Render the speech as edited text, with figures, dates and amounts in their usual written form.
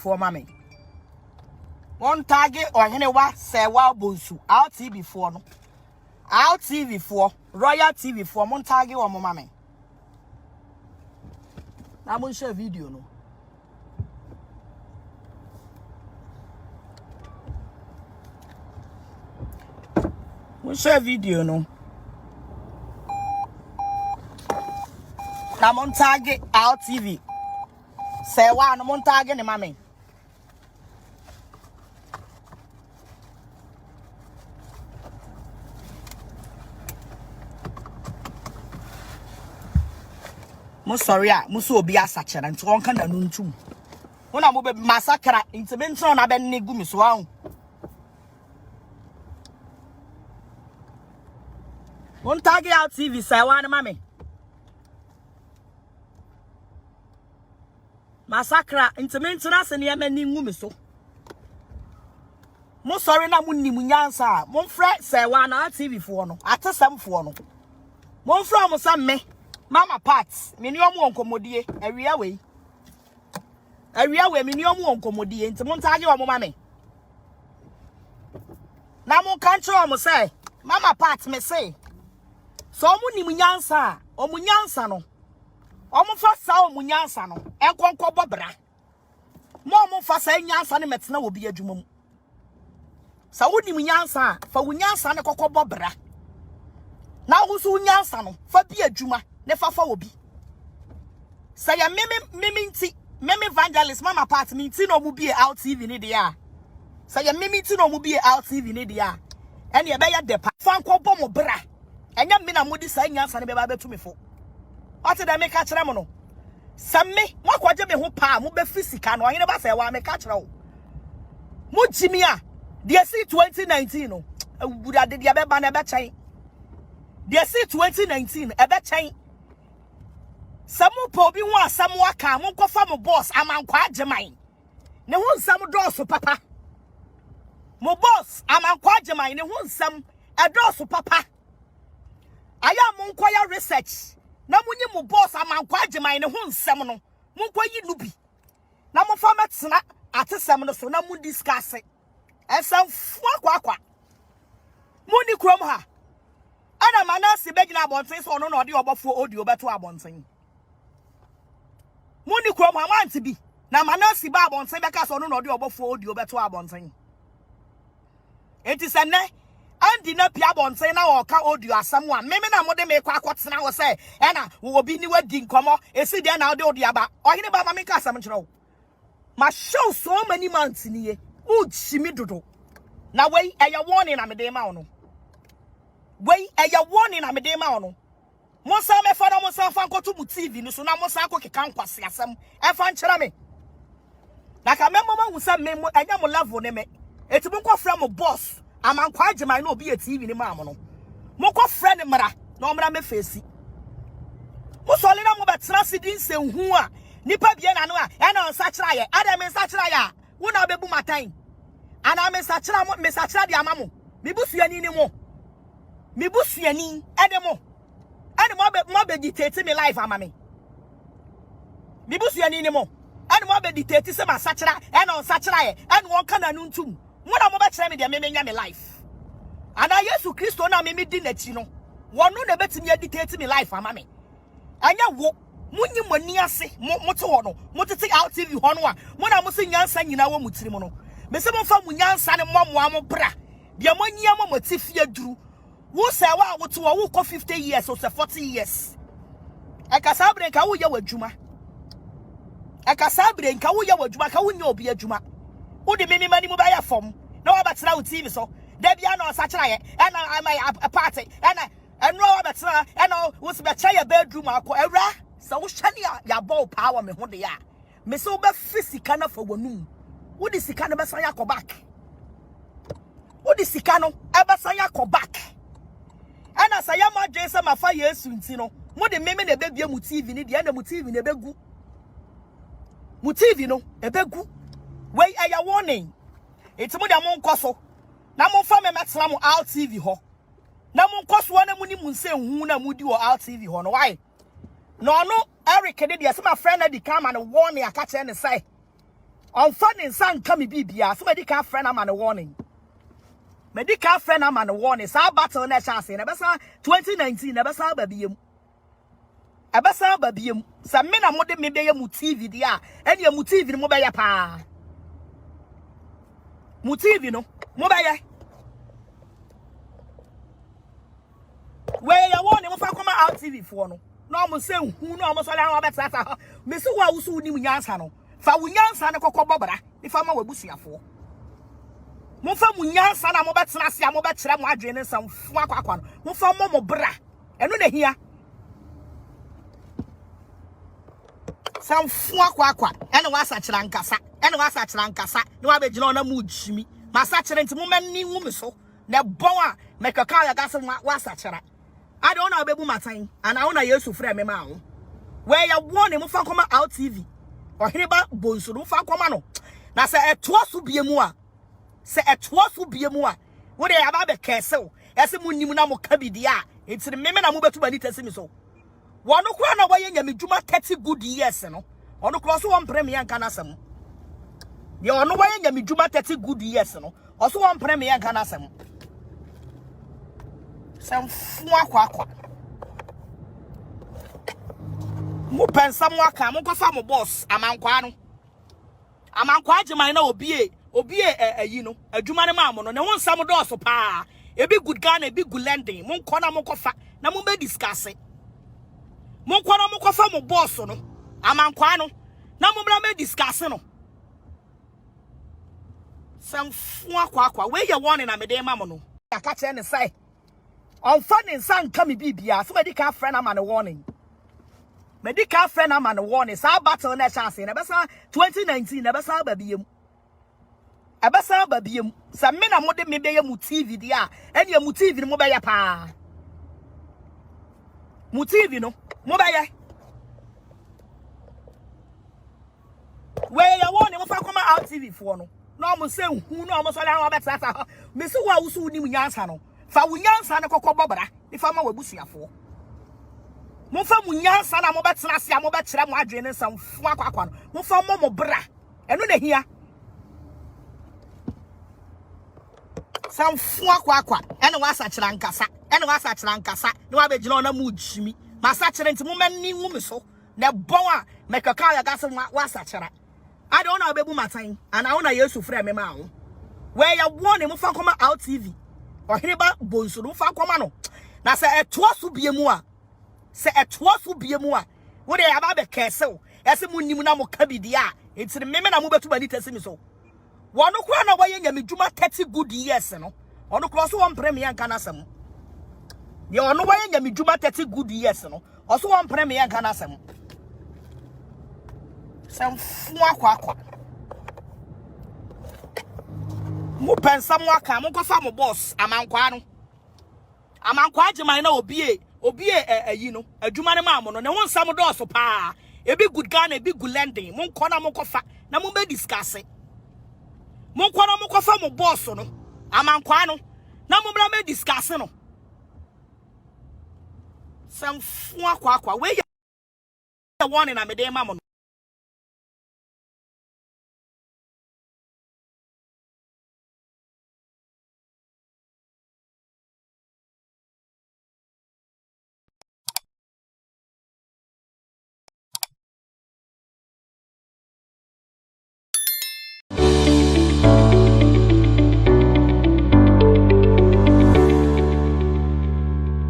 for mommy. One target or anywhere say wow bonsu. Out TV for no. Out TV for Royal TV for one target or mommy. I'm going to share video no. We share video no. I'm on target out TV. Say one I'm on target ni mommy. Mo sorry ah, mo so obi asakere nti won kan da no ntum. Wona mo be massacre nti me nti na be ne gu mi so ahun. Won target out TV say one mama. Massacre nti me nti na se ne ma ni gu mi so. Mo sorry na mo nim nyansa, mo frɛ say one out TV fo no, atesam fo no. Mo frɛ mo sam me Mama Pat, mini omu onkomodie, awia we mini omu onkomodie, nti mo ntage omo mame. Na mo kanche omo say, Mama Pat me say. So omu ni munyansa, omu nyansa no. Omu fa sa omu nyansa no, enkonko bobra. Mo omu fa sa nyansa ne metena obi adwuma mu. Sa wo ni munyansa, fa wo nyansa ne kokko bobra. Na wo so nyansa no, fa bi adwuma. Ne fafa obi say ya meme evangelist Mama Pat minti no mu bie out TV ni dia say ya minti no mu bie out TV ni dia ene ye be ya depa fan ko bom bra enya me na modi say nyansa ne be ba betu me fo what dey make ka kire mo no say me mo kwaje me ho pa mo be physical no onyene ba say wa me ka kire wo mo jimi a dey see 2019 no awura de dia be ba na be chen dey see 2019 e be chen Samu po bi ho asam waka mo kofa mo boss amankwa ageman ne ho nsam dooso papa mo boss amankwa ageman ne ho nsam edooso papa aya mo nkoya research na munyi mo boss amankwa ageman ne ho nsam no mo nkoyi nubi na mo fa metena atesam no so na mo discuss esam akwa mo ni krom ha ana manase begina abonten so no na ode obofo audio beto abonten Muni krom amanti bi na manasi ba abonten beka so no na ode obofo audio beto abonten enti se ne andi na pia abonten na o ka audio asam a meme na mode me kwa akotena wo se e na wo bi ni wadi nkomo esi de na ode ode aba ohine ba ma me ka asam kire wo ma show so many months ni ye u chimi dodo na wei eya warning na me de ma wo no wei eya warning na me de ma wo no Monsa me fa na monsa fa nkoto mu TV ni so na monsa akọ keka nkwase asem e fa nkyere me na ka memmo ma wusa me anya mo level ne me eti mo kọ fra mo boss amankwa ageman na obi e TV ni ma mo no mo kọ fra ne mra na o mra me face mo so le na mo betra sidin se hu a nipa bie na no a e na nsa kira ye ada me nsa kira ya wo na obebu matan ana me nsa kira mo me nsa kira de amamo me busuani ni mo me busuani ede mo ani mo be dictate me life amame me busuani ni mo ani mo be dictate se ma sachira e na sachira ye ani won kana nu ntum mo na mo be kire me de me nya me life ana Yesu Kristo na me di nachi no wonu na betimi ya dictate me life amame anya wo munyi mani ase mo te wo no mo tete out TV ho no a mo na mo se nyansa nyina wo mutiri mo no me se mo fa mu nyansa ne mo mo bra bia mo nyia mo motifi aduru wo say wa wo to wo ko 50 years or 40 years ekasa bre nka wo ye wadwuma ekasa bre nka wo ye wadwuma ka wo nya obi adwuma wo de memi mani mu ba ya fom na wa betena wo TV so da bia na osakira ye na a party na enro wa betena na wo se be cha ye bedroom akọ ewra so wo hwane ya ball power me ho de ya me so be physical na fa wonum wo de sika no be san yakọ back wo de sika no e be san yakọ back ana saya ma dwese ma fa Yesu nti no mo de meme na bebia mu TV ni de na mu TV na begu mu TV no ebegu wey eya warning enti mo de mo nkoso na mo fa me metena mo out TV ho na mo nkoso na mo ni mu nse hu na mo di wo out TV ho no why no Eric de se ma friend na di come and warn me aka che ne say On funding son come bibia, so medical friend I'm on a warning. Medical friend I'm on a warning. So battle na chance in Abasa 2019, Abasa baby. Abasa baby. Some men are more than maybe a TV dia, and your motive in mobile pa. Motive, you know, mobile. Where you want him if I come out TV for no. No, I'm saying who no almost allowed that. Miss who was who knew Yansano. Fa Winyansa na Coco Bobra, if I'm a Wabusia for. Mofa Munyansa na Mobatsnasia Mobatra Madrin and some Fwakwan. Mofa Momo Bra. And when they hear some Fwakwa, and was at Lancasa, and was at Lancasa, no other Jonah Mujimi. My satchel to woman ni womiso. Na boa make a car gas was satchel. I don't know about my time, and I want to use to frame me now. Where you want him from come out TV. Or heba bonsu fa komano na se etoaso biemu a se etoaso biemu a wo de aba be kese ese munnim na mo ka bidi a enti me na mo betu bani tese mi so wono kwa na waye nyamedwuma 30 good years no ono kro so won premier nka na asem ye ono waye nyamedwuma 30 good years no oso won premier nka na asem sem fu akwa mo pensa mo aka mo kofa mo boss amankwa no amankwa agyeman na obie ayi no adwuma ne ma mo no ne won sam do so pa ebi good Ghana ebi good lending mo nkona mo kofa na mo be discuss mo nkona mo kofa mo boss no amankwa no na mo bra me discuss no sam fu akwa we ye warning na me dey ma mo no aka che ne sai on funding san ka me bibia so medical friend am an warning. Medical friend I'm on a warning. So battle na chance in Abasa 2019, Abasa baby. Abasa baby. Some men are more than maybe a TV dia, and your motive in mobile pa. Motive, you know, mobile. Where you want him if I come out TV for no. No, I'm saying who no almost allowed that. Miss who was who knew Yansano. Fa Winyansa na Coco Bobra, if I'm a Wabusia for. Mofa Munyansa na Mobatsnasia Mobatra Madrin and some Fwakwan. Mofa Momo Bra. And when they hear some Fwakwa, and was at Lancasa, and was at Lancasa, no other Jonah Mujimi. My satchel to woman ni womiso. Na boa make a car gas was at I don't know about my time, and I want to use to frame me now. Where you want him from come out TV. Or heba bonsu fa komano. Na se etoaso biemu a se etoaso biemu a wo de aba be kese ese munnim na mo ka bidi a enti me na mo betu bani tese mi so wono kwa na waye nyamedwuma 30 good years no ono kro so won premier nka na asem ye ono waye nyamedwuma 30 good years no oso won premier nka na asem sem fu akwa mo pensa mo aka mo kofa mo boss amankwa no amankwa agyeman na obie ayi no adwuma ne ma mo no ne won sam do so pa ebi good Ghana ebi good lending mo nkona mo kofa na mo be discuss mo nkona mo kofa mo boss no amankwa no na mo bra me discuss no sam fu akwa we ye warning na me dey ma mo